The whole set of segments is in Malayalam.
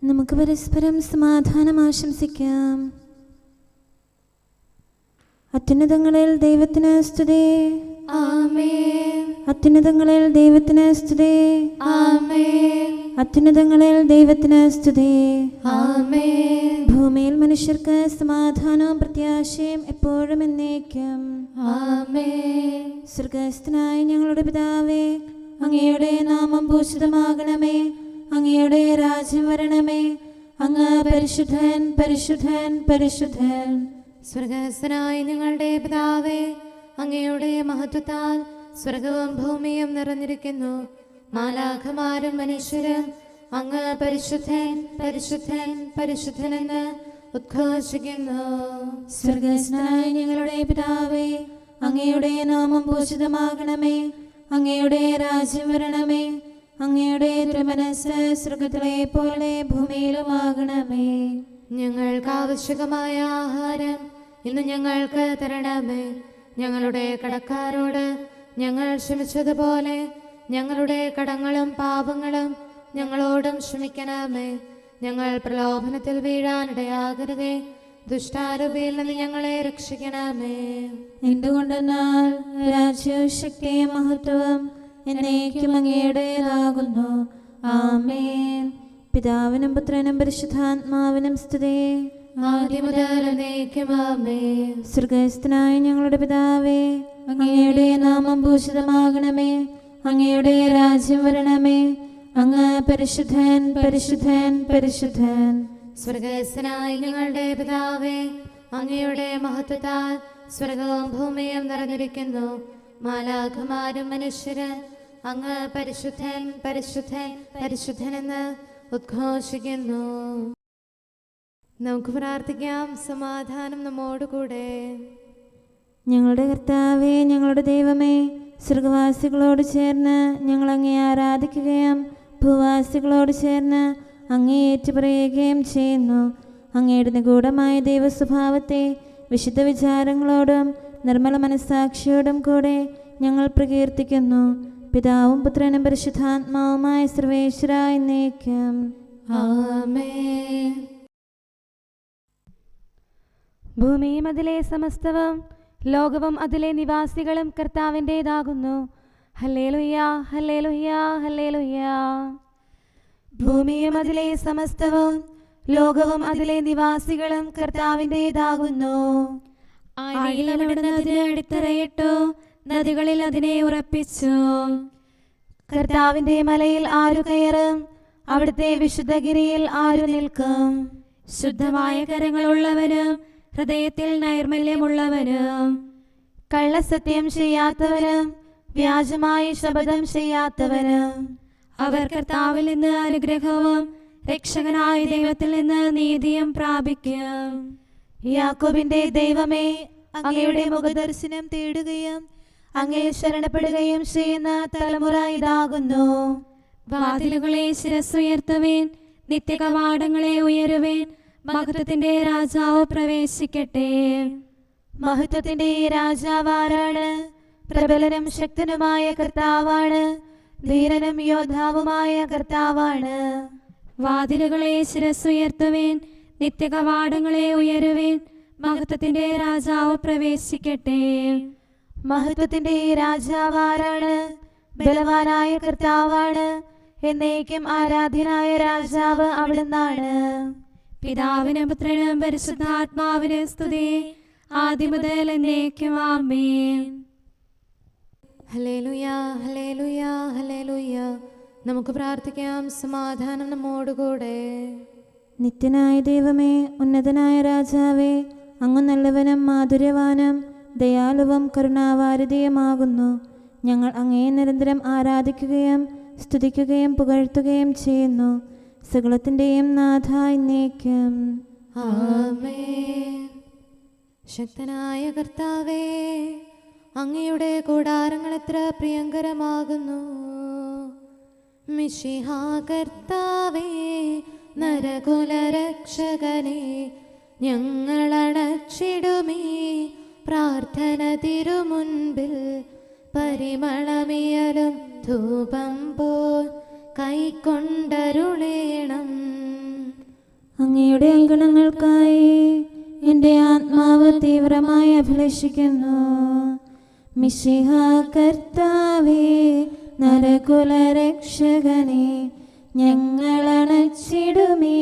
നമുക്ക് പരസ്പരം സമാധാനം ആശംസിക്കാം. അത്യുന്നതങ്ങളിൽ ദൈവത്തിന് സ്തുതി. ആമേൻ. അത്യുന്നതങ്ങളിൽ ദൈവത്തിന് സ്തുതി. ആമേൻ. അത്യുന്നതങ്ങളിൽ ദൈവത്തിന് സ്തുതി. ആമേൻ. ഭൂമിയിൽ മനുഷ്യർക്ക് സമാധാനവും പ്രത്യാശയും എപ്പോഴും എന്നേക്കും. ആമേൻ. സ്വർഗ്ഗസ്ഥനായ ഞങ്ങളുടെ പിതാവേ, അങ്ങയുടെ നാമം പൂജിതമാകണമേ. അങ്ങയുടെ രാജ്യം വരണമേ. അങ്ങ് പരിശുദ്ധൻ, പരിശുദ്ധൻ, പരിശുദ്ധൻ. സ്വർഗ്ഗസ്ഥനായ ഞങ്ങളുടെ പിതാവേ, അങ്ങയുടെ മഹത്വത്താൽ സ്വർഗവും ഭൂമിയും നിറഞ്ഞിരിക്കുന്നു. മാലാഖമാരും മനുഷ്യരും അങ്ങ് പരിശുദ്ധൻ, പരിശുദ്ധൻ, പരിശുദ്ധനെന്ന് ഉദ്ഘോഷിക്കുന്നു. സ്വർഗ്ഗസ്ഥനായ ഞങ്ങളുടെ പിതാവേ, അങ്ങയുടെ നാമം പൂജിതമാകണമേ. അങ്ങയുടെ രാജ്യം വരണമേ. അങ്ങയുടെ തിരുമനസ്സ് സ്വർഗ്ഗത്തിലെ പോലെ ഭൂമിയിലുമാകണമേ. ഞങ്ങൾക്ക് ആവശ്യമായ ആഹാരം ഇന്ന് ഞങ്ങൾക്ക് തരണമേ. ഞങ്ങളുടെ കടക്കാരോട് ഞങ്ങൾ ക്ഷമിച്ചതുപോലെ ഞങ്ങളുടെ കടങ്ങളും പാപങ്ങളും ഞങ്ങളോടും ക്ഷമിക്കണമേ. ഞങ്ങൾ പ്രലോഭനത്തിൽ വീഴാനിടയാകരുതേ. ദുഷ്ടാരൂപിയിൽ നിന്ന് ഞങ്ങളെ രക്ഷിക്കണമേ. എന്തുകൊണ്ടെന്നാൽ രാജ്യവും ശക്തിയും മഹത്വവും എന്നേക്കും അങ്ങയുടേതാകുന്നു. ആമേൻ. പിതാവിനും പുത്രനും പരിശുദ്ധാത്മാവിനും സ്തുതി. ആദ്യം മുതൽ എന്നേക്കും ആമേൻ. സ്വർഗ്ഗസ്ഥനായ ഞങ്ങളുടെ പിതാവേ, അങ്ങയുടെ നാമം പൂജിതമാകണമേ. അങ്ങയുടെ രാജ്യം വരണമേ. അങ്ങ് പരിശുദ്ധൻ, പരിശുദ്ധൻ, പരിശുദ്ധൻ. സ്വർഗ്ഗസ്ഥനായ ഞങ്ങളുടെ പിതാവേ, അങ്ങയുടെ മഹത്വത്താൽ സ്വർഗവും ഭൂമിയും നിറഞ്ഞിരിക്കുന്നു. മാലാഖമാരും മനുഷ്യരും അങ്ങ് പരിശുദ്ധൻ, പരിശുദ്ധൻ, പരിശുദ്ധനെന്ന് ഉദ്ഘോഷിക്കുന്നു. നമുക്ക് പ്രാർത്ഥിക്കാം. സമാധാനം നമ്മോടുകൂടെ. ഞങ്ങളുടെ കർത്താവേ, ഞങ്ങളുടെ ദൈവമേ, സ്വർഗവാസികളോട് ചേർന്ന് ഞങ്ങൾ അങ്ങേ ആരാധിക്കുകയും ഭൂവാസികളോട് ചേർന്ന് അങ്ങേ ഏറ്റുപറയുകയും ചെയ്യുന്നു. അങ്ങയുടെ നിഗൂഢമായ ദൈവസ്വഭാവത്തെ വിശുദ്ധ വിചാരങ്ങളോടും നിർമ്മല മനസ്സാക്ഷിയോടും കൂടെ ഞങ്ങൾ പ്രകീർത്തിക്കുന്നു. പിതാവും പുത്രനും പരിശുദ്ധാത്മാവുമായ സർവേശ്വരായ എന്നേക്കും. ആമേൻ. ഭൂമിയും അതിലെ സമസ്തവും ലോകവും അതിലെ നിവാസികളും കർത്താവിൻ്റേതാകുന്നു. ഹല്ലേലൂയ, ഹല്ലേലൂയ, ഹല്ലേലൂയ. ഭൂമിയും അതിലെ സമസ്തവും ലോകവും അതിലെ നിവാസികളും കർത്താവിൻ്റേതാകുന്നു. ആഴിയിൽ അവിടുന്ന് അതിനെ അടിത്തറയിട്ടു, നദികളിൽ അതിനെ ഉറപ്പിച്ചു. കർത്താവിൻ്റെ മലയിൽ ആരു കയറും? അവിടുത്തെ വിശുദ്ധഗിരിയിൽ ആരു നിൽക്കും? ശുദ്ധമായ കരങ്ങളുള്ളവനും ഹൃദയത്തിൽ നൈർമല്യമുള്ളവനും കള്ളസത്യം ചെയ്യാത്തവനും വ്യാജമായി ശപഥം ചെയ്യാത്തവനും അവർ കർത്താവിൽ നിന്ന് അനുഗ്രഹവും രക്ഷകനായ ദൈവത്തിൽ നിന്ന് നീതിയും പ്രാപിക്കും. യാക്കോബിന്റെ ദൈവമേ, അങ്ങയുടെ മുഖദർശനം തേടുകയും അങ്ങയെ ശരണപ്പെടുകയും ചെയ്യുന്ന തലമുറ ഇതാകുന്നു. വാതിലുകളെ ശിരസ്സുയർത്തുവേൻ, നിത്യകവാടങ്ങളെ ഉയരുവേൻ. മഹത്വത്തിന്റെ രാജാവ് പ്രവേശിക്കട്ടെ. മഹത്വത്തിന്റെ രാജാവ് ആരാണ്? പ്രബലനും ശക്തനുമായ കർത്താവാണ്. ധീരനും യോദ്ധാവുമായ കർത്താവാണ്. വാതിലുകളെ ശിരസ്സുയർത്തുവേൻ, നിത്യകവാടങ്ങളെ ഉയരുവേൻ. മഹത്വത്തിന്റെ രാജാവ് പ്രവേശിക്കട്ടെ. മഹത്വത്തിന്റെ രാജാവ് ആരാണ്? ബലവാനായ കർത്താവാണ്. എന്നേക്കും ആരാധ്യനായ രാജാവ് അവിടുന്നാണ്. പിതാവിനും പുത്രനും പരിശുദ്ധാത്മാവിനും സ്തുതി, ആദ്യം മുതൽ എന്നേക്കും ആമേൻ. ഹല്ലേലൂയ, ഹല്ലേലൂയ, ഹല്ലേലൂയ. നമുക്ക് പ്രാർത്ഥിക്കാം. സമാധാനം നമ്മോടുകൂടെ. നിത്യനായ ദൈവമേ, ഉന്നതനായ രാജാവേ, അങ്ങ് നല്ലവനും മാധുര്യവാനും ദയാലുവും കരുണാവാരിധിയുമാകുന്നു. ഞങ്ങൾ അങ്ങയെ നിരന്തരം ആരാധിക്കുകയും സ്തുതിക്കുകയും പുകഴ്ത്തുകയും ചെയ്യുന്നു. സകലത്തിൻ്റെയും നാഥ എന്നേക്കും. ആമേൻ. ശക്തനായ കർത്താവേ, അങ്ങയുടെ കൂടാരങ്ങൾ എത്ര പ്രിയങ്കരമാകുന്നു. മിശിഹാ കർത്താവേ, നരകുലരക്ഷകനെ, ഞങ്ങളണച്ചിടുമീ പ്രാർത്ഥന തിരുമുൻപിൽ. പരിമളമിയലും ധൂപം പോൽ കൈക്കൊണ്ടരുളേണം. അങ്ങയുടെ അങ്കണങ്ങൾക്കായി എൻ്റെ ആത്മാവ് തീവ്രമായി അഭിലഷിക്കുന്നു. മിശിഹ കർത്താവേ, നരകുലരക്ഷകനെ, ഞങ്ങളണച്ചിടുമേ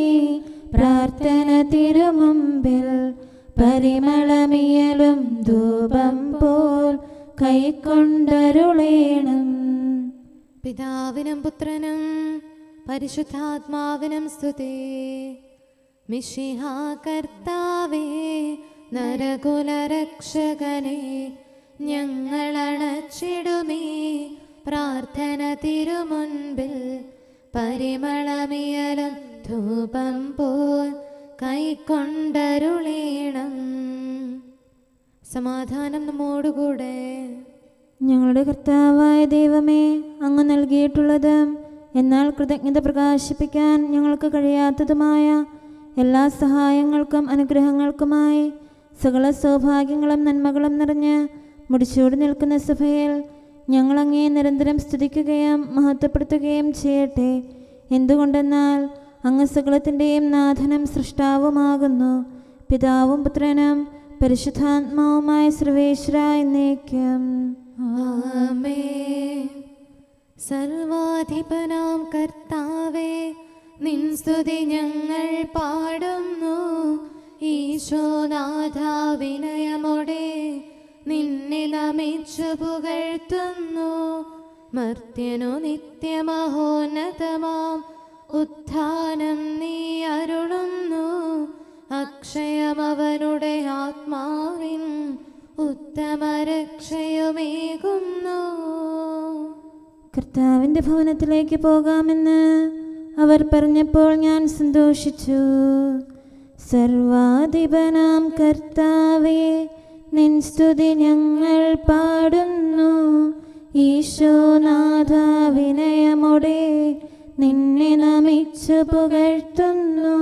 പ്രാർത്ഥന തിരുമുമ്പിൽ. പരിമളമിയലും ധൂപം പോൽ കൈക്കൊണ്ടരുളേണം. പിതാവിനും പുത്രനും പരിശുദ്ധാത്മാവിനും സ്തുതി. മിശിഹ കർത്താവേ, നരകുലരക്ഷകനെ, ഞങ്ങളണച്ചിടുമേ പ്രാർത്ഥന തിരുമുൻപിൽ. പരിമളമിയലും ധൂപം പോൽ കൈക്കൊണ്ടരുളേണം. സമാധാനം നമ്മോടുകൂടെ. ഞങ്ങളുടെ കർത്താവായ ദൈവമേ, അങ്ങ് നൽകിയിട്ടുള്ളതും എന്നാൽ കൃതജ്ഞത പ്രകാശിപ്പിക്കാൻ ഞങ്ങൾക്ക് കഴിയാത്തതുമായ എല്ലാ സഹായങ്ങൾക്കും അനുഗ്രഹങ്ങൾക്കുമായി സകല സൗഭാഗ്യങ്ങളും നന്മകളും നിറഞ്ഞ് മുടിച്ചൂടി നിൽക്കുന്ന സഭയിൽ ഞങ്ങൾ അങ്ങേ നിരന്തരം സ്തുതിക്കുകയും മഹത്വപ്പെടുത്തുകയും ചെയ്യട്ടെ. എന്തുകൊണ്ടെന്നാൽ അങ്ങ് സകലത്തിൻ്റെയും നാഥനും സൃഷ്ടാവുമാകുന്നു. പിതാവും പുത്രനും പരിശുദ്ധാത്മാവുമായ സർവേശ്വര എന്നേക്കും. ആമേൻ. സർവാധിപനാം കർത്താവേ, നിൻ സ്തുതി ഞങ്ങൾ പാടുന്നു. ഈശോനാഥ, വിനയമോടെ നിന്നെ നമിച്ചു പുകഴ്ത്തുന്നു. മർത്യനു നിത്യമഹോന്നതമാം ഉത്ഥാനം നീ അരുളുന്നു. അക്ഷയമവനുടെ ആത്മാവിൻ ഉത്തമരക്ഷയുമേകുന്നു. കർത്താവിൻ്റെ ഭവനത്തിലേക്ക് പോകാമെന്ന് അവർ പറഞ്ഞപ്പോൾ ഞാൻ സന്തോഷിച്ചു. സർവാധിപനാം കർത്താവേ, നിൻ സ്തുതി ഞങ്ങൾ പാടുന്നു. ഈശോനാഥ, വിനയമോടെ നിന്നെ നമിച്ചു പുകഴ്ത്തുന്നു.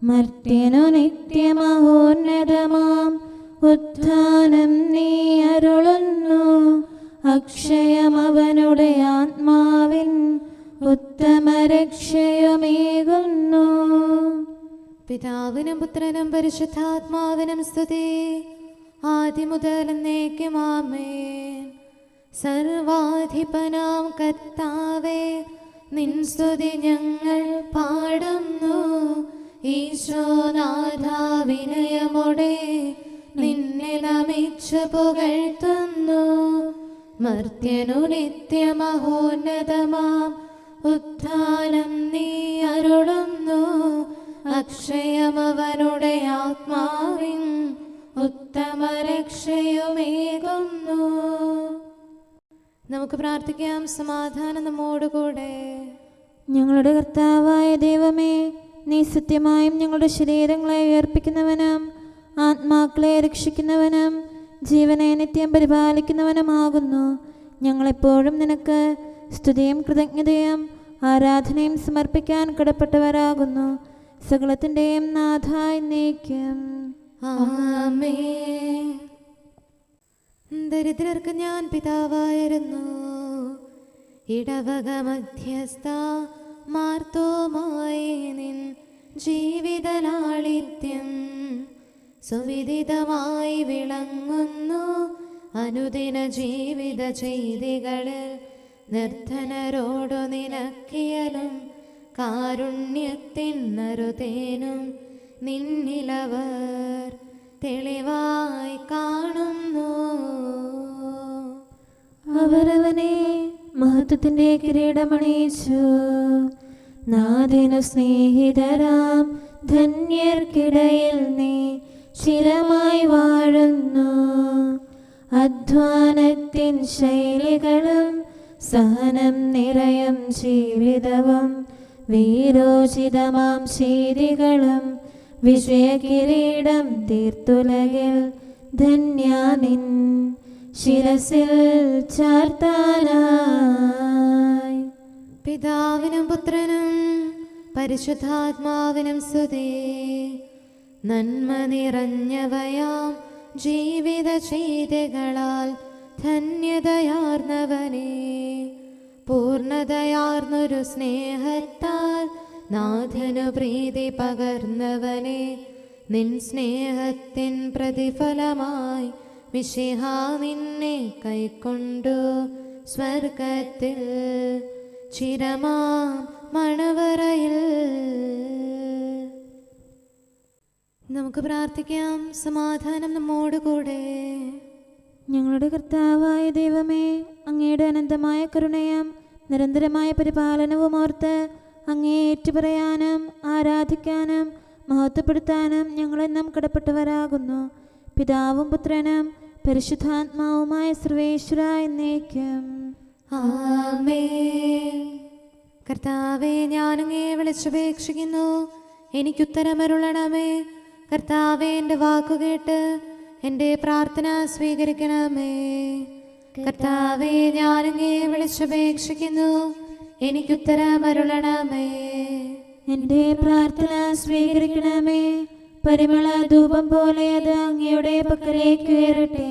മർത്യനു നിത്യമഹോന്നതമാം ഉത്ഥാനം നീ അരുളുന്നു. അക്ഷയമവനുടെ ആത്മാവിൻ ഉത്തമരക്ഷയുമേകുന്നു. പിതാവിനും പുത്രനും പരിശുദ്ധാത്മാവിനും സ്തുതി, ആദ്യം മുതൽ എന്നേക്കും ആമേൻ. സർവാധിപനാം കർത്താവേ, നിൻ സ്തുതി ഞങ്ങൾ പാടുന്നു. ഈശോനാഥ, വിനയമോടെ നിന്നെ നമിച്ചു പുകഴ്ത്തുന്നു. മർത്യനു നിത്യമഹോന്നതമാം ഉത്ഥാനം നീ അരുളുന്നു. അക്ഷയമവനുടെ ആത്മാവിൻ ഉത്തമരക്ഷയുമേകുന്നു. നമുക്ക് പ്രാർത്ഥിക്കാം. സമാധാനം നമ്മോടുകൂടെ. ഞങ്ങളുടെ കർത്താവായ ദൈവമേ, നീ സത്യമായും ഞങ്ങളുടെ ശരീരങ്ങളെ ഉയർപ്പിക്കുന്നവനും ആത്മാക്കളെ രക്ഷിക്കുന്നവനും ജീവനെ നിത്യം പരിപാലിക്കുന്നവനുമാകുന്നു. ഞങ്ങളെപ്പോഴും നിനക്ക് സ്തുതിയും കൃതജ്ഞതയും ആരാധനയും സമർപ്പിക്കാൻ കടപ്പെട്ടവരാകുന്നു. സകലത്തിൻ്റെയും നാഥ എന്നേക്കും. ആമേൻ. ദരിദ്രർക്ക് ഞാൻ പിതാവായിരുന്നു. ഇടവക മധ്യസ്ഥ മാർത്തോമായി നിൻ ജീവിതലാളിത്യം സുവിദിതമായി വിളങ്ങുന്നു. അനുദിന ജീവിത ചെയ്തികളിൽ നിർധനരോടു നിനക്കിയലും കാരുണ്യത്തിൻ നറുതേനും നിന്നിലവർ തെളിവായി കാണുന്നു. അവരവനെ മഹത്വത്തിൻ്റെ കിരീടമണിയിച്ചു. നാഥനു സ്നേഹിതരാം ധന്യർക്കിടയിൽ നീ ചിരമായി വാഴുന്നു. അധ്വാനത്തിൻ ശൈലികളും സഹനം നിറയും ജീവിതവും വീരോചിതമാം ശീതികളും വിജയകിരീടം തീർത്തുലകിൽ ധന്യാനിൻ ശിരസിൽ ചാർത്താനായി. പിതാവിനും പുത്രനും പരിശുദ്ധാത്മാവിനും സ്തുതി. നന്മ നിറഞ്ഞവയാം ജീവിത ചെയ്തികളാൽ ധന്യതയാർന്നവനെ പൂർണ്ണതയാർന്നൊരു സ്നേഹത്താൽ നാഥനു പ്രീതി പകർന്നവനെ, നിൻ സ്നേഹത്തിൻ പ്രതിഫലമായി മിശിഹാ നിന്നെ കൈക്കൊണ്ടു സ്വർഗത്തിൽ ചിരമാം മണവറയിൽ. നമുക്ക് പ്രാർത്ഥിക്കാം. സമാധാനം നമ്മോടുകൂടെ. ഞങ്ങളുടെ കർത്താവായ ദൈവമേ, അങ്ങയുടെ അനന്തമായ കരുണയും നിരന്തരമായ പരിപാലനവും ഓർത്ത് അങ്ങയെ ഏറ്റുപറയാനും ആരാധിക്കാനും മഹത്വപ്പെടുത്താനും ഞങ്ങളെന്നും കടപ്പെട്ടവരാകുന്നു. പിതാവും പുത്രനും പരിശുദ്ധാത്മാവുമായ സർവേശ്വര എന്നേക്കും ആമേൻ. കർത്താവേ, ഞാനങ്ങയെ വിളിച്ചപേക്ഷിക്കുന്നു, എനിക്കുത്തരമരുളണമേ. കർത്താവേ, എൻ്റെ വാക്കുകേട്ട് എൻ്റെ പ്രാർത്ഥന സ്വീകരിക്കണമേ. കർത്താവേ, ഞാനങ്ങയെ വിളിച്ചപേക്ഷിക്കുന്നു, എനിക്കുത്തരമരുളണമേ. എൻ്റെ പ്രാർത്ഥന സ്വീകരിക്കണമേ. പരിമള ധൂപം പോലെ അത് അങ്ങയുടെ പക്കലേക്ക് ഉയരട്ടെ.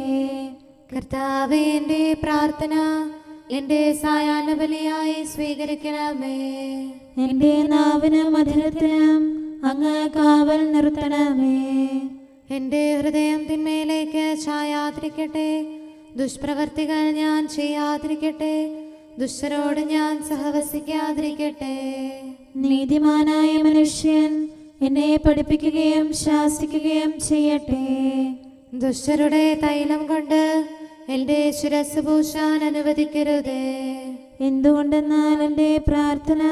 കർത്താവേ, എൻ്റെ പ്രാർത്ഥന എൻ്റെ സായാഹ്ന ബലിയായി സ്വീകരിക്കണമേ. എൻ്റെ നാവിനും മധുരത്തിനും അങ്ങ് കാവൽ നിർത്തണമേ. എൻ്റെ ഹൃദയം തിന്മയിലേക്ക് ചായാതിരിക്കട്ടെ. ദുഷ്പ്രവർത്തികൾ ഞാൻ ചെയ്യാതിരിക്കട്ടെ. ദുഷ്ടരോട് ഞാൻ സഹവസിക്കാതിരിക്കട്ടെ. നീതിമാനായ മനുഷ്യൻ എന്നെ പഠിപ്പിക്കുകയും ശാസിക്കുകയും ചെയ്യട്ടെ. ദുഷ്ടരുടെ തൈലം കൊണ്ട് എൻ്റെ ശിരസ് പൂശാൻ അനുവദിക്കരുതേ. എന്തുകൊണ്ടെന്നാൽ എൻ്റെ പ്രാർത്ഥന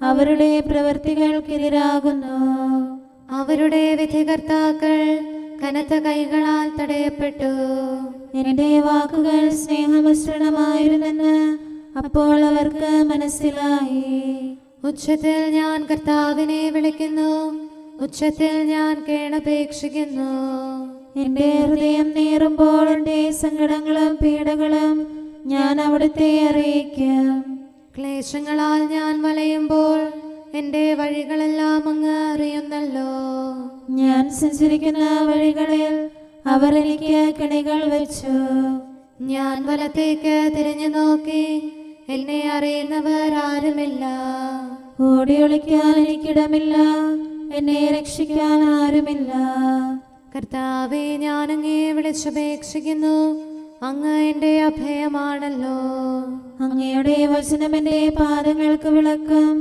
അവരുടെ പ്രവൃത്തികൾക്കെതിരാകുന്നു. അവരുടെ വിധികർത്താക്കൾ കനത്ത കൈകളാൽ തടയപ്പെട്ടു. എൻ്റെ വാക്കുകൾ സ്നേഹമിശ്രണമായിരുന്നെന്ന് അപ്പോൾ അവർക്ക് മനസ്സിലായി. ഉച്ചത്തിൽ ഞാൻ കർത്താവിനെ വിളിക്കുന്നു, ഉച്ചത്തിൽ ഞാൻ കേണപേക്ഷിക്കുന്നു. എൻ്റെ ഹൃദയം നീറുമ്പോൾ എൻ്റെ സങ്കടങ്ങളും പീഡകളും ഞാൻ അവിടുത്തെ അറിയിക്കും. ക്ലേശങ്ങളാൽ ഞാൻ വലയുമ്പോൾ എൻ്റെ വഴികളെല്ലാം അങ്ങ് അറിയുന്നല്ലോ. ഞാൻ സഞ്ചരിക്കുന്ന വഴികളിൽ അവർ എനിക്ക് കെണികൾ വെച്ചു. ഞാൻ വലത്തേക്ക് തിരിഞ്ഞു നോക്കി, എന്നെ അറിയുന്നവർ ആരുമില്ല. ഓടിയൊളിക്കാൻ എനിക്കിടമില്ല, എന്നെ രക്ഷിക്കാൻ ആരുമില്ല. കർത്താവേ, ഞാൻ അങ്ങയെ വിളിച്ചപേക്ഷിക്കുന്നു, അങ്ങ് എൻ്റെ അഭയമാണല്ലോ. അങ്ങയുടെ വചനം എൻ്റെ പാദങ്ങൾക്ക് വിളക്കും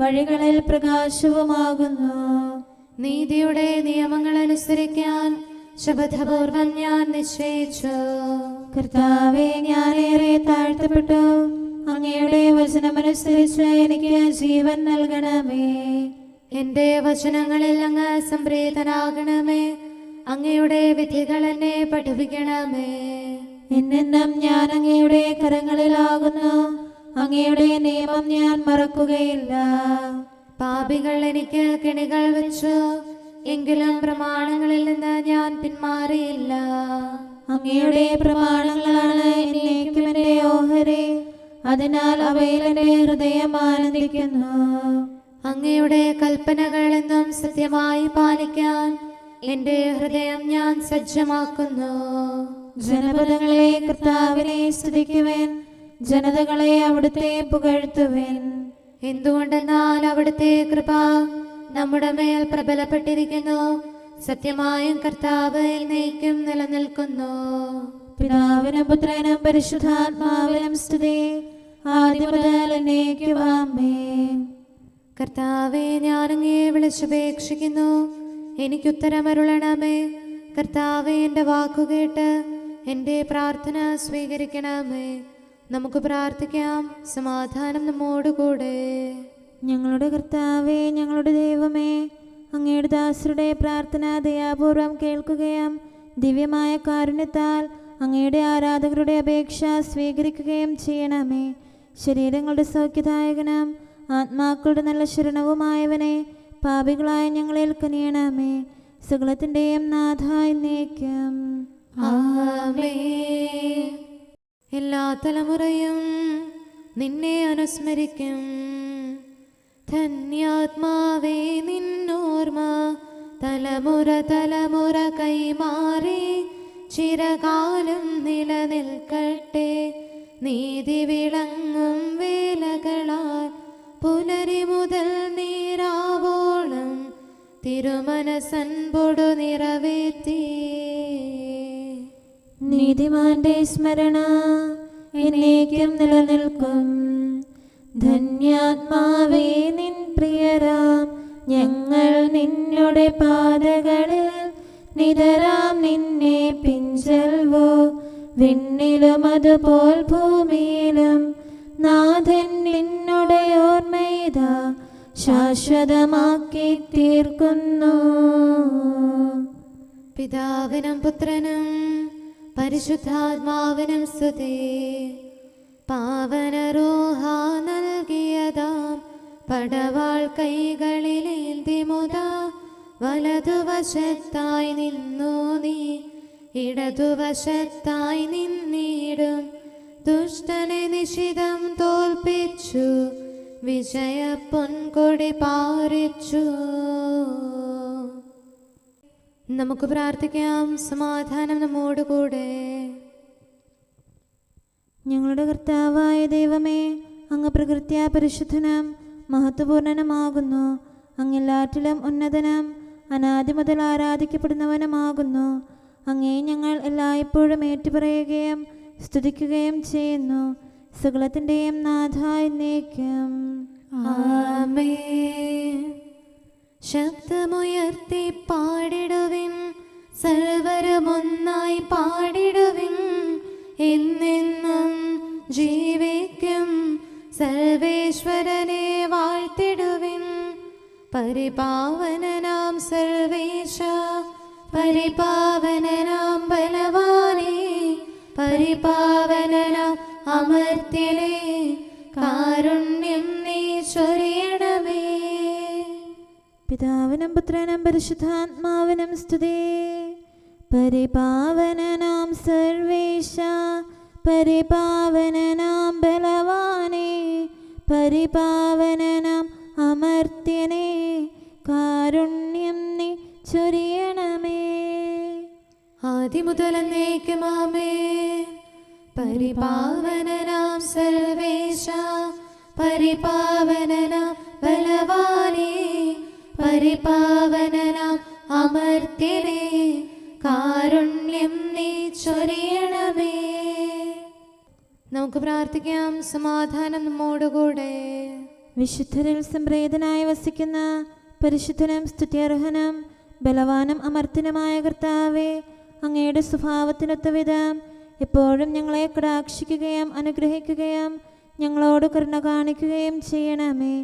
വഴികളിൽ പ്രകാശവുമാകുന്നു. നീതിയുടെ നിയമങ്ങൾ അനുസരിക്കാൻ ശപഥപൂർവം ഞാൻ നിശ്ചയിച്ചു. കർത്താവേ, ഞാനേറെ താഴ്ത്തപ്പെട്ടു. അങ്ങയുടെ വചനമനുസരിച്ച് എനിക്ക് ജീവൻ നൽകണമേ. എൻ്റെ വചനങ്ങളിൽ അങ്ങ് സംപ്രീതനാകണമേ. അങ്ങയുടെ വിധികൾ എന്നെ പഠിപ്പിക്കണമേ. എന്നെന്നും ഞാൻ അങ്ങയുടെ കരങ്ങളിലാകുന്നു. അങ്ങയുടെ നിയമം ഞാൻ മറക്കുകയില്ല. പാപികൾ എനിക്ക് കെണികൾ വെച്ചു, എങ്കിലും പ്രമാണങ്ങളിൽ നിന്ന് ഞാൻ പിന്മാറിയില്ല. അങ്ങയുടെ പ്രമാണങ്ങളാണ് എന്നേക്കും എൻ്റെ ഓഹരി. അതിനാൽ അവയിൽ എൻ്റെ ഹൃദയം ആനന്ദിക്കുന്നു. അങ്ങയുടെ കൽപ്പനകൾ എന്നും സത്യമായി പാലിക്കാൻ എൻ്റെ ഹൃദയം ഞാൻ സജ്ജമാക്കുന്നു. ജനപദങ്ങളെ കർത്താവിനെ സ്തുതിക്കുവൻ, ജനതകളെ അവിടുത്തെ പുകഴ്ത്തുവൻ. എന്തുകൊണ്ടെന്നാൽ അവിടുത്തെ കൃപ നമ്മുടെ മേൽ പ്രബലപ്പെട്ടിരിക്കുന്നു. സത്യമായും കർത്താവ് എന്നേക്കും നിലനിൽക്കുന്നു. പിതാവിനും പുത്രനും പരിശുദ്ധാത്മാവിനും സ്തുതി, ആദ്യം മുതൽ എന്നേക്കും ആമേൻ. കർത്താവേ, ഞാൻ അങ്ങയെ വിളിച്ചപേക്ഷിക്കുന്നു, എനിക്കുത്തരമരുളണമേ. കർത്താവേ, എൻ്റെ വാക്കുകേട്ട് എൻ്റെ പ്രാർത്ഥന സ്വീകരിക്കണമേ. നമുക്ക് പ്രാർത്ഥിക്കാം. സമാധാനം നമ്മോടുകൂടെ. ഞങ്ങളുടെ കർത്താവേ, ഞങ്ങളുടെ ദൈവമേ, അങ്ങയുടെ ദാസരുടെ പ്രാർത്ഥന ദയാപൂർവം കേൾക്കുകയും ദിവ്യമായ കാരുണ്യത്താൽ അങ്ങയുടെ ആരാധകരുടെ അപേക്ഷ സ്വീകരിക്കുകയും ചെയ്യണമേ. ശരീരങ്ങളുടെ സൗഖ്യദായകനും ആത്മാക്കളുടെ നല്ല ശരണവുമായവനെ, പാപികളായ ഞങ്ങളിൽ കനിയണമേ. സകലത്തിൻ്റെയും നാഥ എന്നേക്കും ആമേൻ. എല്ലാ തലമുറയും നിന്നെ അനുസ്മരിക്കും. ധന്യാത്മാവേ, നിന്നോർമ്മ തലമുറ തലമുറ കൈമാറി ചിരകാലം നിലനിൽക്കട്ടെ. നീതി വിളങ്ങും വേലകളാൽ പുലരി മുതൽ നീരാ തിരുമനസൻപൊടു നിറവേറ്റി. നീതിമാന്റെ സ്മരണ എന്നേക്കും നിലനിൽക്കും. ധന്യാത്മാവേ നിൻ പ്രിയരാം ഞങ്ങൾ നിന്നുടെ പാതകളിൽ നിതരാം നിന്നെ പിഞ്ചൽവോ. വിണ്ണിലും അതുപോൽ ഭൂമിയിലും നാഥൻ നിന്നുടെ ഓർമ്മയിതാ ശാശ്വതമാക്കി തീർക്കുന്നു. പിതാവിനും പുത്രനും പരിശുദ്ധാത്മാവിനും സ്തുതി. പാവന റൂഹ നൽകിയതാം പടവാൾ കൈകളിലേന്തി മുതാ വലതുവശത്തായി നിന്നു നീ. ഇടതുവശത്തായി നിന്നിടും ദുഷ്ടനെ നിശിതം തോൽപ്പിച്ചു. വിജയ പൊൻകൊടി പാറിച്ചു. നമുക്ക് പ്രാർത്ഥിക്കാം. സമാധാനം നമ്മോടുകൂടെ. ഞങ്ങളുടെ കർത്താവായ ദൈവമേ, അങ്ങ് പ്രകൃത്യാ പരിശുദ്ധനും മഹത്വപൂർണനുമാകുന്നു. അങ്ങെല്ലാറ്റിലും ഉന്നതനും അനാദി മുതൽ ആരാധിക്കപ്പെടുന്നവനുമാകുന്നു. അങ്ങേ ഞങ്ങൾ എല്ലായ്പ്പോഴും ഏറ്റുപറയുകയും സ്തുതിക്കുകയും ചെയ്യുന്നു. സകലത്തിൻ്റെയും നാഥ എന്നേക്കും. ആമേൻ. ശബ്ദമുയർത്തി പാടിടുവിൻ, സർവരും ഒന്നായി പാടിടുവിൻ. എന്നെന്നും ജീവിക്കും സർവേശ്വരനെ വാഴ്ത്തിടുവിൻ. പരിപാവനനാം സർവേശ, പരിപാവനനാം ബലവാനേ, പരിപാവനനാം അമർത്യനേ, കാരുണ്യം നീ ചൊരിയണമേ. പിതാവിനും പുത്രനും പരിശുദ്ധാത്മാവിനും സ്തുതി. പരിപാവനനാം സർവേശ, പരിപാവനനാം ബലവാനേ, പരിപാവനനാം അമർത്യനേ, കാരുണ്യം നീ ചൊരിയണമേ. ആദിമുതൽ എന്നേക്കും ആമേൻ. പരിപാവനനാം സർവേശ, പരിപാവനനാം ബലവാനേ, പരിപാവനനാം അമർത്യനേ, കാരുണ്യം നീ ചൊരിയണമേ. നമുക്ക് പ്രാർത്ഥിക്കാം. സമാധാനം നമ്മോടുകൂടെ. വിശുദ്ധരിൽ സംപ്രേതനായി വസിക്കുന്ന പരിശുദ്ധനും സ്തുത്യർഹനും ബലവാനും അമർത്യനുമായ കർത്താവേ, അങ്ങയുടെ സ്വഭാവത്തിനൊത്ത വിധം എപ്പോഴും ഞങ്ങളെ കടാക്ഷിക്കുകയും അനുഗ്രഹിക്കുകയും ഞങ്ങളോട് കരുണ കാണിക്കുകയും ചെയ്യണമേ.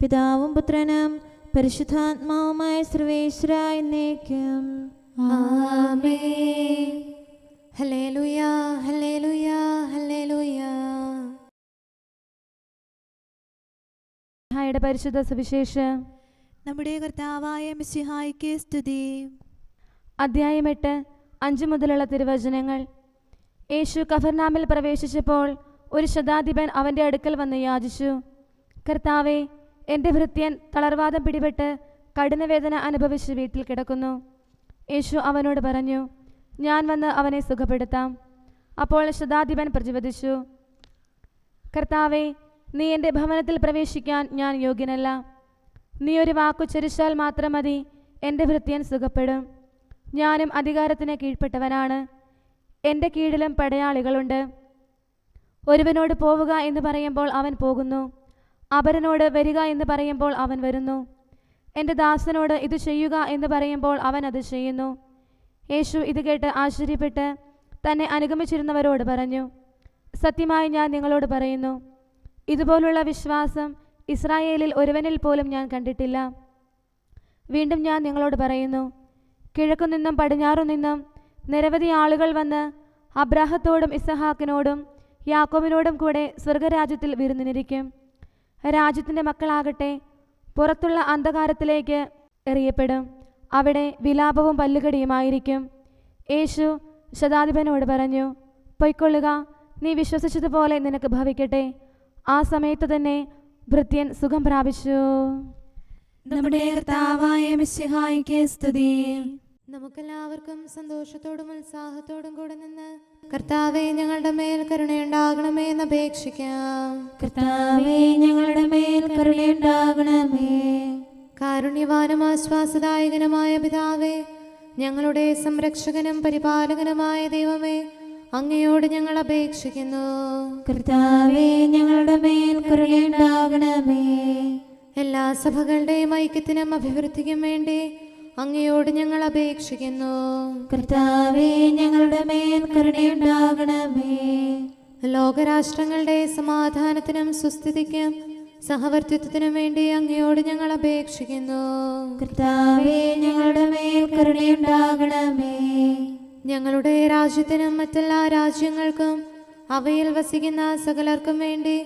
പിതാവും പുത്രനും പരിശുദ്ധാത്മാവുമായ സർവേശ്വര എന്നേക്കും. ആമേൻ. ഹല്ലേലൂയ, ഹല്ലേലൂയ, ഹല്ലേലൂയ. യുടെ പരിശുദ്ധ സുവിശേഷം. നമ്മുടെ കർത്താവായ മിശിഹായ്ക്ക് സ്തുതി. അധ്യായം 8, 5 മുതലുള്ള തിരുവചനങ്ങൾ. യേശു കഫർനാമിൽ പ്രവേശിച്ചപ്പോൾ ഒരു ശതാധിപൻ അവൻ്റെ അടുക്കൽ വന്ന് യാചിച്ചു, കർത്താവേ, എൻ്റെ ഭൃത്യൻ തളർവാദം പിടിപെട്ട് കഠിനവേദന അനുഭവിച്ച് വീട്ടിൽ കിടക്കുന്നു. യേശു അവനോട് പറഞ്ഞു, ഞാൻ വന്ന് അവനെ സുഖപ്പെടുത്താം. അപ്പോൾ ശതാധിപൻ പ്രതിവദിച്ചു, കർത്താവേ, നീ എൻ്റെ ഭവനത്തിൽ പ്രവേശിക്കാൻ ഞാൻ യോഗ്യനല്ല. നീ ഒരു വാക്കു ചരിച്ചാൽ മാത്രം മതി, എൻ്റെ ഭൃത്യൻ സുഖപ്പെടും. ഞാനും അധികാരത്തിന് കീഴ്പ്പെട്ടവനാണ്. എൻ്റെ കീഴിലും പടയാളികളുണ്ട്. ഒരുവനോട് പോവുക എന്ന് പറയുമ്പോൾ അവൻ പോകുന്നു, അപരനോട് വരിക എന്ന് പറയുമ്പോൾ അവൻ വരുന്നു. എൻ്റെ ദാസനോട് ഇത് ചെയ്യുക എന്ന് പറയുമ്പോൾ അവൻ അത് ചെയ്യുന്നു. യേശു ഇത് കേട്ട് ആശ്ചര്യപ്പെട്ട് തന്നെ അനുഗമിച്ചിരുന്നവരോട് പറഞ്ഞു, സത്യമായി ഞാൻ നിങ്ങളോട് പറയുന്നു, ഇതുപോലുള്ള വിശ്വാസം ഇസ്രായേലിൽ ഒരുവനിൽ പോലും ഞാൻ കണ്ടിട്ടില്ല. വീണ്ടും ഞാൻ നിങ്ങളോട് പറയുന്നു, കിഴക്കുനിന്നും പടിഞ്ഞാറുനിന്നും നിരവധി ആളുകൾ വന്ന് അബ്രാഹത്തോടും ഇസഹാക്കിനോടും യാക്കോബിനോടും കൂടെ സ്വർഗരാജ്യത്തിൽ വിരുന്നിനിരിക്കും. രാജ്യത്തിൻ്റെ മക്കളാകട്ടെ പുറത്തുള്ള അന്ധകാരത്തിലേക്ക് എറിയപ്പെടും. അവിടെ വിലാപവും പല്ലുകടിയുമായിരിക്കും. യേശു ശതാധിപനോട് പറഞ്ഞു, പൊയ്ക്കൊള്ളുക, നീ വിശ്വസിച്ചതുപോലെ നിനക്ക് ഭവിക്കട്ടെ. ആ സമയത്ത് തന്നെ ഭൃത്യൻ സുഖം പ്രാപിച്ചു. നമ്മുടെ കർത്താവായ മിശിഹായ്ക്ക് സ്തുതി. നമുക്കെല്ലാവർക്കും സന്തോഷത്തോടും ഉത്സാഹത്തോടും കൂടെ നിന്ന് കർത്താവേ, ഞങ്ങളുടെ മേൽ കരുണയുണ്ടാകണമേ എന്ന് അപേക്ഷിക്കാം. കർത്താവേ, ഞങ്ങളുടെ മേൽ കരുണയുണ്ടാകണമേ. കാരുണ്യവാനും ആശ്വാസദായകനുമായ പിതാവേ, ഞങ്ങളുടെ സംരക്ഷകനും പരിപാലകനുമായ ദൈവമേ, അങ്ങയോട് ഞങ്ങൾ അപേക്ഷിക്കുന്നു. കർത്താവേ, ഞങ്ങളുടെ മേൽ കരുണയുണ്ടാകണമേ. എല്ലാ സഭകളുടെയും ഐക്യത്തിനും അഭിവൃദ്ധിക്കും വേണ്ടി അങ്ങയോട് ഞങ്ങൾ അപേക്ഷിക്കുന്നു. കർത്താവേ, ഞങ്ങളുടെ മേൽ കരുണയുണ്ടാകണമേ. ലോകരാഷ്ട്രങ്ങളുടെ സമാധാനത്തിനും സുസ്ഥിതിക്കും സഹവർത്തിത്വത്തിനും വേണ്ടി അങ്ങയോട് ഞങ്ങൾ അപേക്ഷിക്കുന്നു. കർത്താവേ, ഞങ്ങളുടെ മേൽ കരുണയുണ്ടാകണമേ. ഞങ്ങളുടെ രാജ്യത്തിനും മറ്റെല്ലാ രാജ്യങ്ങൾക്കും അവയിൽ വസിക്കുന്ന സകലർക്കും വേണ്ടി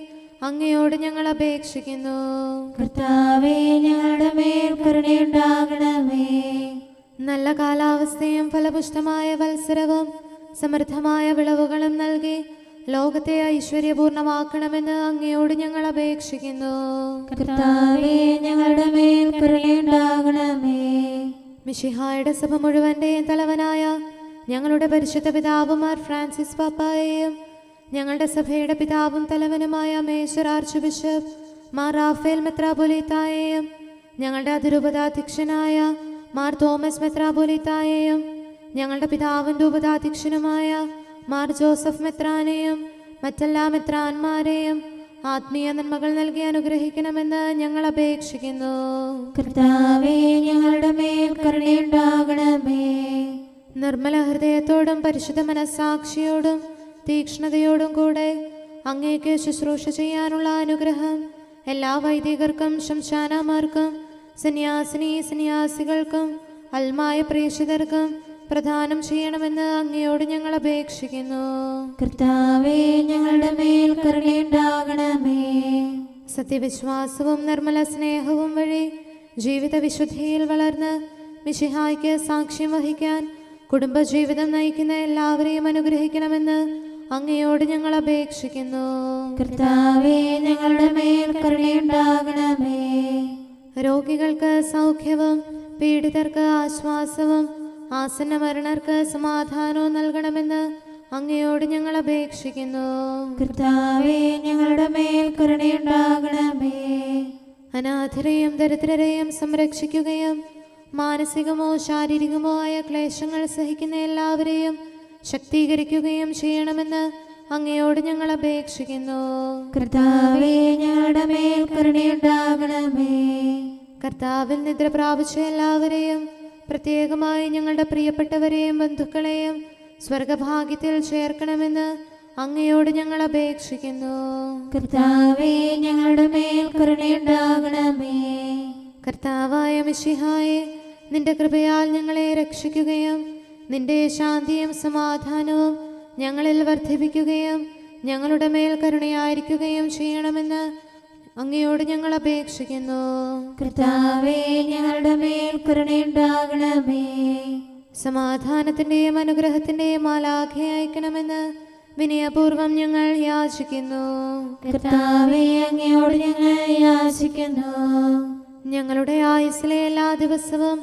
അങ്ങയോട് ഞങ്ങൾ അപേക്ഷിക്കുന്നു. കർത്താവേ, ഞങ്ങളുടെ മേൽ കരുണയുണ്ടാകണമേ. നല്ല കാലാവസ്ഥയും ഫലപുഷ്ടമായ വത്സരവും സമൃദ്ധമായ വിളവുകളും നൽകി ലോകത്തെ ഐശ്വര്യപൂർണമാക്കണമെന്ന് അങ്ങയോട് ഞങ്ങൾ അപേക്ഷിക്കുന്നു. കർത്താവേ, ഞങ്ങളുടെ മേൽ കരുണയുണ്ടാകണമേ. മിശിഹായുടെ സഭ മുഴുവൻ്റെയും തലവനായ ഞങ്ങളുടെ പരിശുദ്ധ പിതാവുമാർ ഫ്രാൻസിസ് പാപ്പായെയും ഞങ്ങളുടെ സഭയുടെ പിതാവും തലവനുമായ മേജർ ആർച്ച് ബിഷപ്പ് മാർ റാഫേൽ മെത്രാപൊലീത്തായെയും ഞങ്ങളുടെ അതിരൂപതാധ്യക്ഷനായ മാർ തോമസ് മെത്രാപൊലീത്തായെയും ഞങ്ങളുടെ പിതാവിൻ്റെ ഉപതാധ്യക്ഷനുമായ മാർ ജോസഫ് മെത്രാനെയും മറ്റെല്ലാ മെത്രാന്മാരെയും ആത്മീയ നന്മകൾ നൽകി അനുഗ്രഹിക്കണമെന്ന് ഞങ്ങൾ അപേക്ഷിക്കുന്നു. കർത്താവേ, ഞങ്ങളുടെ മേൽ കരുണയുണ്ടാകണമേ. നിർമ്മല ഹൃദയത്തോടും പരിശുദ്ധ മനസ്സാക്ഷിയോടും തീക്ഷ്ണതയോടും കൂടെ അങ്ങേക്ക് ശുശ്രൂഷ ചെയ്യാനുള്ള അനുഗ്രഹം എല്ലാ വൈദികർക്കും ശംശാനമാർക്കും സന്യാസികൾക്കും അൽമായ പ്രേക്ഷിതർക്കും പ്രദാനം ചെയ്യണമെന്ന് അങ്ങയോട് ഞങ്ങൾ അപേക്ഷിക്കുന്നു. കർത്താവേ, ഞങ്ങളുടെ മേൽ കരുണയുണ്ടാകണമേ. സത്യവിശ്വാസവും നിർമ്മല സ്നേഹവും വഴി ജീവിത വിശുദ്ധിയിൽ വളർന്ന് മിശിഹായ്ക്ക് സാക്ഷ്യം വഹിക്കാൻ കുടുംബജീവിതം നയിക്കുന്ന എല്ലാവരെയും അനുഗ്രഹിക്കണമെന്ന് അങ്ങയോട് ഞങ്ങൾ അപേക്ഷിക്കുന്നു. കർത്താവേ, ഞങ്ങളുടെ മേൽ കരുണയുണ്ടാകണമേ. രോഗികൾക്ക് സൗഖ്യവും പീഡിതർക്ക് ആശ്വാസവും ആസന്ന മരണർക്ക് സമാധാനവും നൽകണമെന്ന് അങ്ങയോട് ഞങ്ങൾ അപേക്ഷിക്കുന്നു. കർത്താവേ, ഞങ്ങളുടെ മേൽ കരുണയുണ്ടാകണമേ. അനാഥരെയും ദരിദ്രരെയും സംരക്ഷിക്കുകയും മാനസികമോ ശാരീരികമോ ആയ ക്ലേശങ്ങൾ സഹിക്കുന്ന എല്ലാവരെയും ശക്തീകരിക്കുകയും ചെയ്യണമെന്ന് അങ്ങയോട് ഞങ്ങൾ അപേക്ഷിക്കുന്നു. കർത്താവേ, ഞങ്ങളുടെ മേൽ കരുണയുണ്ടാകണമേ. കർത്താവിൽ നിദ്ര പ്രാപിച്ച എല്ലാവരെയും പ്രത്യേകമായി ഞങ്ങളുടെ പ്രിയപ്പെട്ടവരെയും ബന്ധുക്കളെയും സ്വർഗഭാഗ്യത്തിൽ ചേർക്കണമെന്ന് അങ്ങയോട് ഞങ്ങൾ അപേക്ഷിക്കുന്നു. കർത്താവേ, ഞങ്ങളുടെ മേൽ കരുണയുണ്ടാകണമേ. കർത്താവായ മിശിഹായെ, നിന്റെ കൃപയാൽ ഞങ്ങളെ രക്ഷിക്കുകയും നിന്റെ ശാന്തിയും സമാധാനവും ഞങ്ങളിൽ വർദ്ധിപ്പിക്കുകയും ഞങ്ങളുടെ മേൽ കരുണയായിരിക്കുകയും ചെയ്യണമെന്ന് അങ്ങയോട് ഞങ്ങൾ അപേക്ഷിക്കുന്നു. കർത്താവേ, ഞങ്ങളുടെ മേൽ കരുണയുണ്ടാകണമേ. സമാധാനത്തിൻ്റെയും അനുഗ്രഹത്തിൻ്റെയും മാലാഖയെ അയക്കണമെന്ന് വിനയപൂർവം ഞങ്ങൾ യാചിക്കുന്നു. കർത്താവേ, അങ്ങയോട് ഞങ്ങൾ യാചിക്കുന്നു. ഞങ്ങളുടെ ആയുസ്സിലെ എല്ലാ ദിവസവും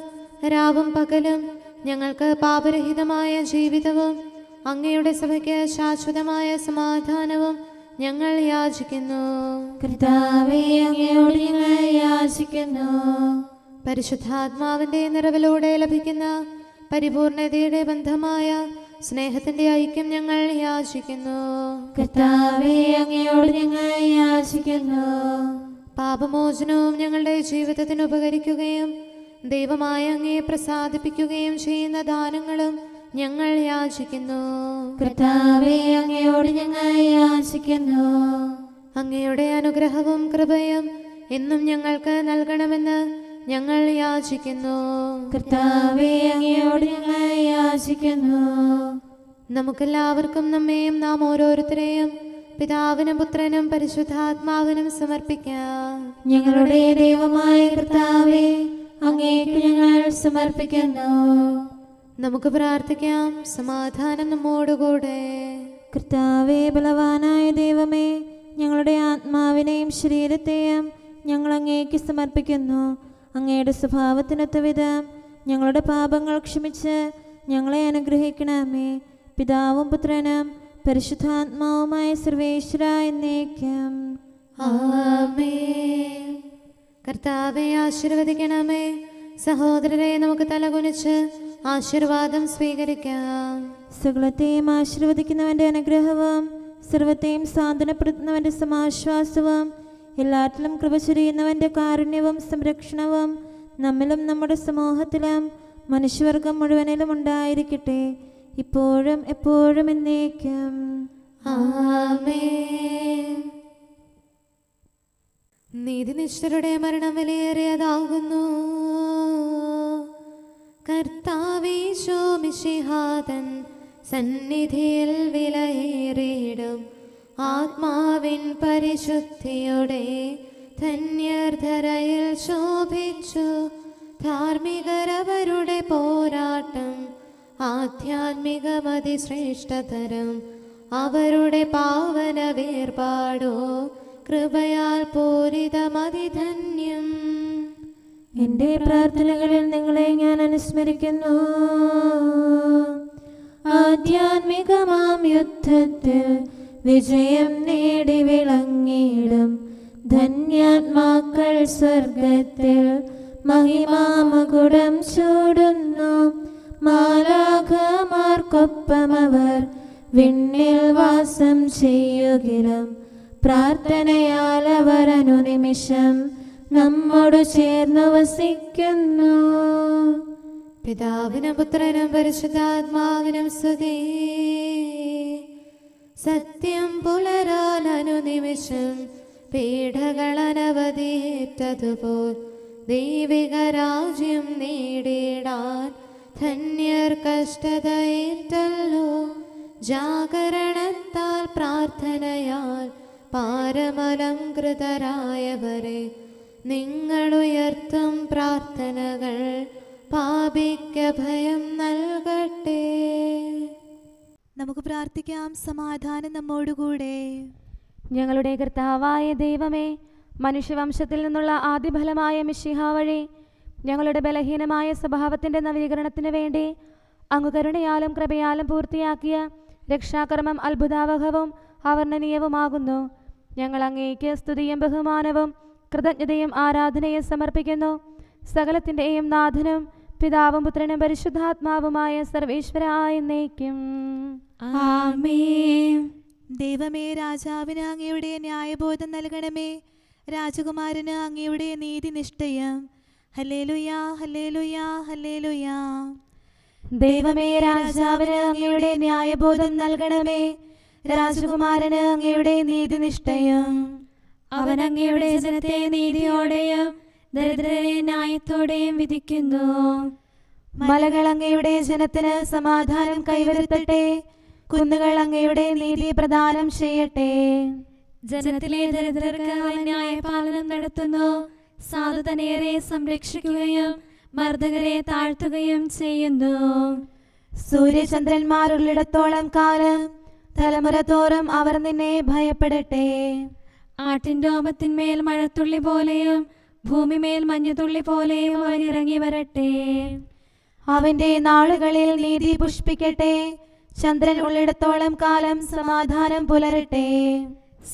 രാവും പകലും ഞങ്ങൾക്ക് പാപരഹിതമായ ജീവിതവും അങ്ങയുടെ സഭയ്ക്ക് ശാശ്വതമായ സമാധാനവും ഞങ്ങൾ യാചിക്കുന്നു. കർത്താവേ, അങ്ങയോട് ഞങ്ങൾ യാചിക്കുന്നു. പരിശുദ്ധാത്മാവിൻ്റെ നിറവിലൂടെ ലഭിക്കുന്ന പരിപൂർണതയുടെ ബന്ധമായ സ്നേഹത്തിൻ്റെ ഐക്യം ഞങ്ങൾ യാചിക്കുന്നു. കർത്താവേ, അങ്ങയോട് ഞങ്ങൾ യാചിക്കുന്നു. പാപമോചനവും ഞങ്ങളുടെ ജീവിതത്തിന് ഉപകരിക്കുകയും ദൈവമായ അങ്ങയെ പ്രസാദിപ്പിക്കുകയും ചെയ്യുന്ന ദാനങ്ങളും ഞങ്ങൾ യാചിക്കുന്നു. കർത്താവേ, അങ്ങയോട് ഞങ്ങൾ യാചിക്കുന്നു. അങ്ങയുടെ അനുഗ്രഹവും കൃപയും എന്നും ഞങ്ങൾക്ക് നൽകണമെന്ന് ഞങ്ങൾ യാചിക്കുന്നു. കർത്താവേ, അങ്ങയോട് ഞങ്ങൾ യാചിക്കുന്നു. നമുക്കെല്ലാവർക്കും നമ്മെയും നാം ഓരോരുത്തരെയും പിതാവിനും പുത്രനും പരിശുദ്ധാത്മാവിനും സമർപ്പിക്കാം. ഞങ്ങളുടെ ദൈവമായ കർത്താവേ, അങ്ങേക്ക് ഞങ്ങൾ സമർപ്പിക്കുന്നു. നമുക്ക് പ്രാർത്ഥിക്കാം. സമാധാനം നമ്മോടുകൂടെ. കർത്താവേ, ബലവാനായ ദൈവമേ, ഞങ്ങളുടെ ആത്മാവിനെയും ശരീരത്തെയും ഞങ്ങൾ അങ്ങേക്ക് സമർപ്പിക്കുന്നു. അങ്ങയുടെ സ്വഭാവത്തിനൊത്ത വിധം ഞങ്ങളുടെ പാപങ്ങൾ ക്ഷമിച്ച് ഞങ്ങളെ അനുഗ്രഹിക്കണമേ. പിതാവും പുത്രനും പരിശുദ്ധാത്മാവുമായ സർവേശ്വര എന്നേക്കും. ആമേൻ. കർത്താവെ ആശീർവദിക്കണമേ. സഹോദരരെ, നമുക്ക് തലകുനിച്ച് ആശീർവാദം സ്വീകരിക്കാം. സകലത്തെയും ആശീർവദിക്കുന്നവന്റെ അനുഗ്രഹവും സർവത്തെയും സാന്ത്വനപ്പെടുത്തുന്നവന്റെ സമാശ്വാസവും എല്ലാറ്റിലും കൃപ ചൊരിയുന്നവന്റെ കാരുണ്യവും സംരക്ഷണവും നമ്മിലും നമ്മുടെ സമൂഹത്തിലും മനുഷ്യവർഗം മുഴുവനിലും ഉണ്ടായിരിക്കട്ടെ, ഇപ്പോഴും എപ്പോഴും എന്നേക്കും. ആമേൻ. നീതിനിഷ്ഠരുടെ മരണം വിലയേറിയതാകുന്നു. കർത്താവീശോ മിശിഹാതൻ സന്നിധിയിൽ വിലയേറിയിടും ആത്മാവിൻ പരിശുദ്ധിയുടെ ധന്യർധരയിൽ ശോഭിച്ചു. ധാർമ്മികരവരുടെ പോരാട്ടം ആധ്യാത്മികമതി ശ്രേഷ്ഠതരം. അവരുടെ പാവന വേർപാടോ കൃപയാൽ പൂരിതമതിധന്യം. എൻ്റെ പ്രാർത്ഥനകളിൽ നിങ്ങളെ ഞാൻ അനുസ്മരിക്കുന്നു. ആധ്യാത്മികമാം യുദ്ധത്തിൽ വിജയം നേടി വിളങ്ങിയിടും ധന്യാത്മാക്കൾ സ്വർഗത്തിൽ മഹിമാമകുടം ചൂടുന്നു. മാലാഖമാർക്കൊപ്പമവർ വിണ്ണിൽ വാസം ചെയ്യുകിലും പ്രാർത്ഥനയാൽ അവർ അനുനിമിഷം നമ്മോട് ചേർന്ന് വസിക്കുന്നു. പിതാവിനും പുത്രനും പരിശുദ്ധാത്മാവിനും സ്തുതി. സത്യം പുലരാൻ അനുനിമിഷം പീഡകൾ അനവധിയേറ്റതുപോൽ ദൈവിക രാജ്യം നേടിയിടാൻ ധന്യർ കഷ്ടതയേറ്റല്ലോ. ജാഗരണത്താൽ പ്രാർത്ഥനയാൽ പാരമലംകൃതരായവരെ നിങ്ങളുയർത്തും പ്രാർത്ഥനകൾ പാപിക്ക് ഭയം നൽകട്ടെ. നമുക്ക് പ്രാർത്ഥിക്കാം. സമാധാനം നമ്മോടുകൂടെ. ഞങ്ങളുടെ കർത്താവായ ദൈവമേ, മനുഷ്യവംശത്തിൽ നിന്നുള്ള ആദ്യഫലമായ മിശിഹ വഴി ഞങ്ങളുടെ ബലഹീനമായ സ്വഭാവത്തിൻ്റെ നവീകരണത്തിന് വേണ്ടി അങ്ങ് കരുണയാലും കൃപയാലും പൂർത്തിയാക്കിയ രക്ഷാകർമ്മം അത്ഭുതാവഹവും അവർണ്ണനീയവുമാകുന്നു. ഞങ്ങൾ അങ്ങേക്ക് സ്തുതിയും ബഹുമാനവും കൃതജ്ഞതയും ആരാധനയും സമർപ്പിക്കുന്നു. സകലത്തിൻ്റെയും നാഥനും പിതാവും പുത്രനും പരിശുദ്ധാത്മാവുമായ സർവേശ്വരായ എന്നേക്കും. ആമേൻ. ദൈവമേ, രാജാവിന് അങ്ങയുടെ ന്യായബോധം നൽകണമേ. രാജകുമാരന് അങ്ങയുടെ നീതിനിഷ്ഠയും. ഹല്ലേലൂയാ, ഹല്ലേലൂയാ, ഹല്ലേലൂയാ. ദൈവമേ, രാജാവിന് അങ്ങയുടെ ന്യായബോധം നൽകണമേ. രാജകുമാരന് അങ്ങയുടെ നീതിനിഷ്ഠയും. അവൻ അങ്ങയുടെ ജനത്തെ നീതിയോടെയും ദരിദ്രരെ ന്യായത്തോടെയും വിധിക്കുന്നു. മലകൾ അങ്ങയുടെ ജനത്തിന് സമാധാനം കൈവരുത്തട്ടെ. കുന്നുകൾ അങ്ങയുടെ നീതി പ്രദാനം ചെയ്യട്ടെ. ജനത്തിലെ ദരിദ്രർക്ക് അവൻ ന്യായപാലനം നടത്തുന്നു. സാധുതനേറെ സംരക്ഷിക്കുകയും മർദ്ദകരെ താഴ്ത്തുകയും ചെയ്യുന്നു. സൂര്യചന്ദ്രന്മാരുള്ളിടത്തോളം കാലം തലമുറ തോറും അവർ നിന്നെ ഭയപ്പെടട്ടെ. ആട്ടിൻ്റെ ഓമത്തിന്മേൽ മഴത്തുള്ളി പോലെയും ഭൂമിമേൽ മഞ്ഞുതുള്ളി പോലെയും അവൻ ഇറങ്ങി വരട്ടെ. അവന്റെ നാളുകളിൽ നീതി പുഷ്പിക്കട്ടെ. ചന്ദ്രൻ ഉള്ളിടത്തോളം കാലം സമാധാനം പുലരട്ടെ.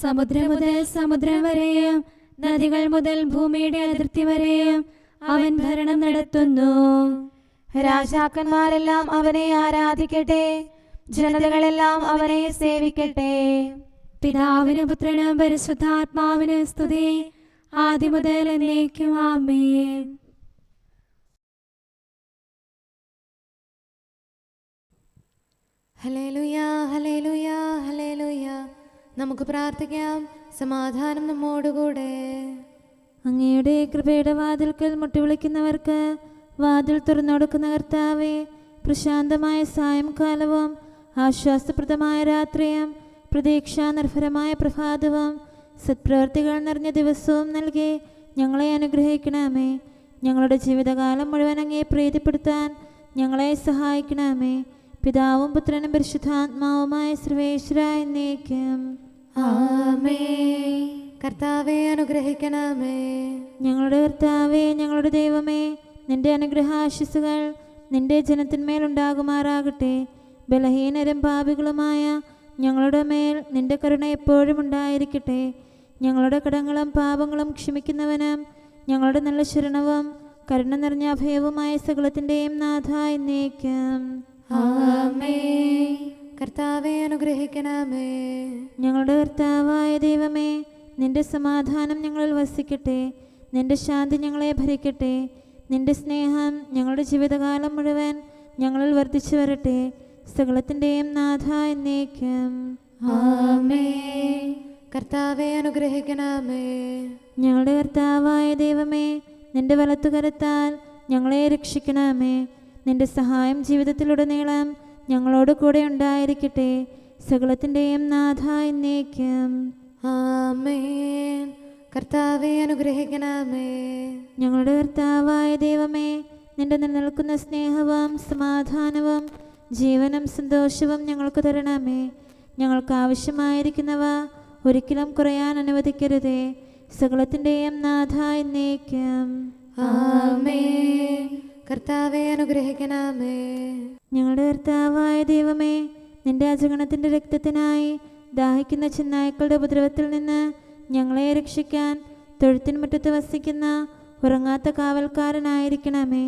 സമുദ്രം മുതൽ സമുദ്രം വരെയും നദികൾ മുതൽ ഭൂമിയുടെ അതിർത്തി വരെയും അവൻ ഭരണം നടത്തുന്നു. രാജാക്കന്മാരെല്ലാം അവനെ ആരാധിക്കട്ടെ. ജനതകളെല്ലാം അവനെ സേവിക്കട്ടെ. പിതാവിനും പുത്രനും പരിശുദ്ധാത്മാവിനും സ്തുതി, ആദ്യം മുതൽ എന്നേക്കും. ആമേൻ. ഹല്ലേലൂയാ, ഹല്ലേലൂയാ, ഹല്ലേലൂയാ. നമുക്ക് പ്രാർത്ഥിക്കാം. സമാധാനം നമ്മോടുകൂടെ. അങ്ങയുടെ കൃപയുടെ വാതിൽക്കൽ മുട്ടിവിളിക്കുന്നവർക്ക് വാതിൽ തുറന്നുകൊടുക്കുന്ന കർത്താവേ, പ്രശാന്തമായ സായംകാലവും ആശ്വാസപ്രദമായ രാത്രിയും പ്രതീക്ഷാനിർഭരമായ പ്രഭാതവും സത്പ്രവർത്തികൾ നിറഞ്ഞ ദിവസവും നൽകി ഞങ്ങളെ അനുഗ്രഹിക്കണമേ. ഞങ്ങളുടെ ജീവിതകാലം മുഴുവൻ അങ്ങയെ പ്രീതിപ്പെടുത്താൻ ഞങ്ങളെ സഹായിക്കണമേ. പിതാവും പുത്രനും പരിശുദ്ധാത്മാവുമായ സർവേശ്വരായ എന്നേക്കും. ആമേൻ. കർത്താവേ, അനുഗ്രഹിക്കണമേ. ഞങ്ങളുടെ കർത്താവേ, ഞങ്ങളുടെ ദൈവമേ, നിന്റെ അനുഗ്രഹാശിസുകൾ നിന്റെ ജനത്തിന്മേലുണ്ടാകുമാറാകട്ടെ. ബലഹീനരും പാപികളുമായ ഞങ്ങളുടെ മേൽ നിന്റെ കരുണ എപ്പോഴും ഉണ്ടായിരിക്കട്ടെ. ഞങ്ങളുടെ കടങ്ങളും പാപങ്ങളും ക്ഷമിക്കുന്നവനും ഞങ്ങളുടെ നല്ല ശരണവും കരുണ നിറഞ്ഞ അഭയവുമായ സകലത്തിൻ്റെയും നാഥ എന്നേക്കും. ആമേൻ. കർത്താവെ അനുഗ്രഹിക്കണമേ. ഞങ്ങളുടെ കർത്താവായ ദൈവമേ, നിന്റെ സമാധാനം ഞങ്ങളിൽ വസിക്കട്ടെ. നിന്റെ ശാന്തി ഞങ്ങളെ ഭരിക്കട്ടെ. നിന്റെ സ്നേഹം ഞങ്ങളുടെ ജീവിതകാലം മുഴുവൻ ഞങ്ങളിൽ വർദ്ധിച്ചു വരട്ടെ. സകലത്തിൻ്റെയും നാഥ എന്നേക്കും. ആമേൻ. കർത്താവെ അനുഗ്രഹിക്കണമേ. ഞങ്ങളുടെ കർത്താവായ ദൈവമേ, നിന്റെ വലത്തുകരത്താൽ ഞങ്ങളെ രക്ഷിക്കണമേ. നിന്റെ സഹായം ജീവിതത്തിലുടനീളം ഞങ്ങളോട് കൂടെ ഉണ്ടായിരിക്കട്ടെ. സകലത്തിൻ്റെയും നാഥ എന്നേക്കും. ആമേൻ. കർത്താവെ അനുഗ്രഹിക്കണമേ. ഞങ്ങളുടെ കർത്താവായ ദൈവമേ, നിന്റെ നിലനിൽക്കുന്ന സ്നേഹവും സമാധാനവും ജീവനും സന്തോഷവും ഞങ്ങൾക്ക് തരണമേ. ഞങ്ങൾക്ക് ആവശ്യമായിരിക്കുന്നവ ഒരിക്കലും കുറയാൻ അനുവദിക്കരുതേ. സകലത്തിൻ്റെയും നാഥ എന്നേക്കും. ആമേൻ. കർത്താവെ അനുഗ്രഹിക്കണമേ. ഞങ്ങളുടെ കർത്താവായ ദൈവമേ, നിന്റെ അജഗണത്തിൻ്റെ രക്തത്തിനായി ദാഹിക്കുന്ന ചെന്നായ്ക്കളുടെ ഉപദ്രവത്തിൽ നിന്ന് ഞങ്ങളെ രക്ഷിക്കാൻ തൊഴുത്തിൻ മുറ്റത്ത് വസിക്കുന്ന ഉറങ്ങാത്ത കാവൽക്കാരനായിരിക്കണമേ.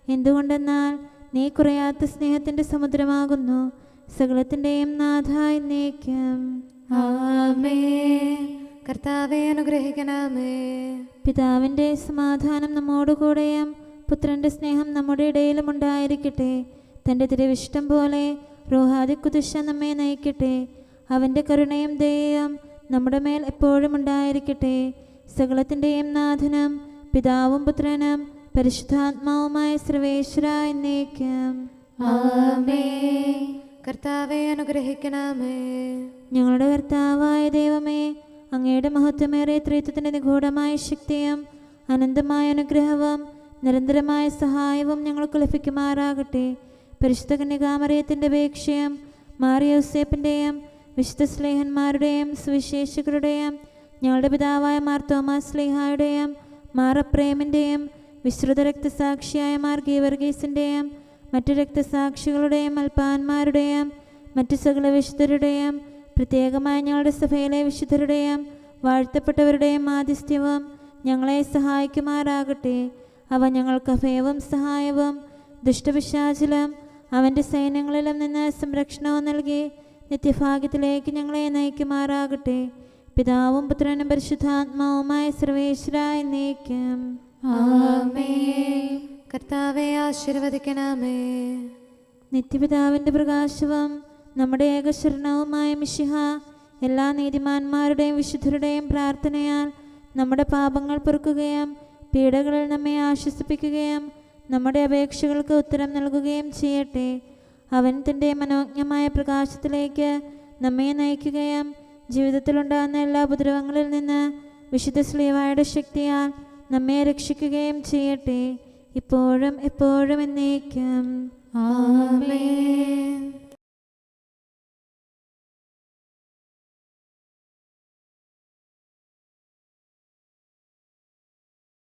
എന്തുകൊണ്ടെന്നാൽ നീ കുറയാത്ത സ്നേഹത്തിൻ്റെ സമുദ്രമാകുന്നു. സകലത്തിൻ്റെയും നാഥ എന്നേക്കും. ആമേൻ. കർത്താവെ അനുഗ്രഹിക്കണമേ. പിതാവിൻ്റെ സമാധാനം നമ്മോടുകൂടെയും പുത്രൻ്റെ സ്നേഹം നമ്മുടെ ഇടയിലും ഉണ്ടായിരിക്കട്ടെ. തൻ്റെ തിരുവിഷ്ടം പോലെ റൂഹാദിക്കുദിശ നമ്മെ നയിക്കട്ടെ. അവൻ്റെ കരുണയും ദയയും നമ്മുടെ മേൽ എപ്പോഴും ഉണ്ടായിരിക്കട്ടെ. സകലത്തിൻ്റെയും നാഥനും പിതാവും പുത്രനും പരിശുദ്ധാത്മാവുമായ സർവേശ്വര എന്നേക്കും. ആമേൻ. കർത്താവെ അനുഗ്രഹിക്കണമേ. ഞങ്ങളുടെ കർത്താവായ ദൈവമേ, അങ്ങയുടെ മഹത്വമേറിയ ത്രിത്വത്തിൻ്റെ നിഗൂഢമായ ശക്തിയും അനന്തമായ അനുഗ്രഹവും നിരന്തരമായ സഹായവും ഞങ്ങൾക്ക് ലഭിക്കുമാറാകട്ടെ. പരിശുദ്ധ കന്യകാമറിയത്തിൻ്റെ അപേക്ഷയും മാറിയോസേപ്പിൻ്റെയും വിശുദ്ധ സ്ലേഹന്മാരുടെയും സുവിശേഷകരുടെയും ഞങ്ങളുടെ പിതാവായ മാർ തോമാസ് സ്ലീഹായുടെയും മാർ അപ്രേമിൻ്റെയും വിശ്രുത രക്തസാക്ഷിയായ മാർ ഗീവർഗീസിൻ്റെയും മറ്റു രക്തസാക്ഷികളുടെയും അൽപ്പാന്മാരുടെയും മറ്റു സകല വിശുദ്ധരുടെയും പ്രത്യേകമായി ഞങ്ങളുടെ സഭയിലെ വിശുദ്ധരുടെയും വാഴ്ത്തപ്പെട്ടവരുടെയും മാധ്യസ്ഥ്യവും ഞങ്ങളെ സഹായിക്കുമാറാകട്ടെ. അവ ഞങ്ങൾക്ക് അഭയവും സഹായവും ദുഷ്ടപിശാചിലും അവൻ്റെ സൈന്യങ്ങളിലും നിന്ന് സംരക്ഷണവും നൽകി നിത്യഭാഗ്യത്തിലേക്ക് ഞങ്ങളെ നയിക്കുമാറാകട്ടെ. പിതാവും പുത്രനും പരിശുദ്ധാത്മാവുമായ സർവേശ്വര എന്നേക്കും. ആമേൻ. കർത്താവെ ആശീർവദിക്കണമേ. നിത്യപിതാവിൻ്റെ പ്രകാശവും നമ്മുടെ ഏകശരണവുമായ മിശിഹ എല്ലാ നീതിമാന്മാരുടെയും വിശുദ്ധരുടെയും പ്രാർത്ഥനയാൽ നമ്മുടെ പാപങ്ങൾ പൊറുക്കുകയും പീഡകളിൽ നമ്മെ ആശ്വസിപ്പിക്കുകയും നമ്മുടെ അപേക്ഷകൾക്ക് ഉത്തരം നൽകുകയും ചെയ്യട്ടെ. അവൻ തൻ്റെ മനോജ്ഞമായ പ്രകാശത്തിലേക്ക് നമ്മെ നയിക്കുകയും ജീവിതത്തിലുണ്ടാകുന്ന എല്ലാ ഉപദ്രവങ്ങളിൽ നിന്ന് വിശുദ്ധ ശ്ലീഹായുടെ ശക്തിയാൽ നമ്മെ രക്ഷിക്കുകയും ചെയ്യട്ടെ. ഇപ്പോഴും എപ്പോഴും എന്നേക്കും. ആമേൻ.